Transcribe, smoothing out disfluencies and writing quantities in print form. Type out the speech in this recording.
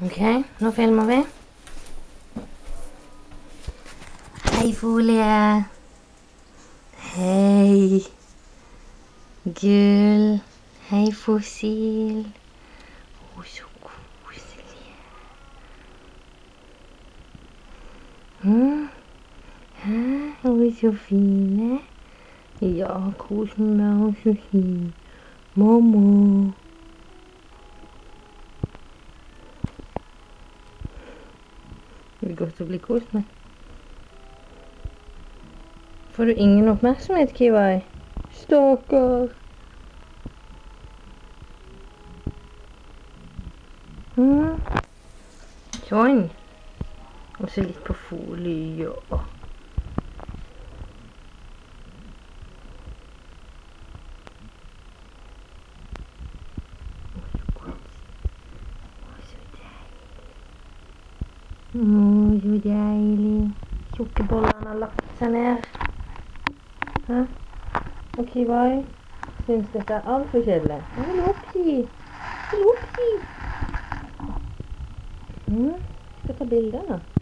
Ok, nå filmer vi. Hei, Folie. Hei. Gull. Hei, Fossil. Å, så koselig. Hæ? Å, så fine. Ja, kosen meg også fin. Mamma. Det er godt å bli kost med. Får du ingen oppmerksomhet, Kiwai? Stakkar. Sånn. Og så litt på folie, ja. Så deilig. Tjukkebollene har lagt seg ned. Hæ? Og Kiwai synes dette er alt for kjedelig. Jeg vil opp hit. Jeg vil opp hit. Skal ta bilder da.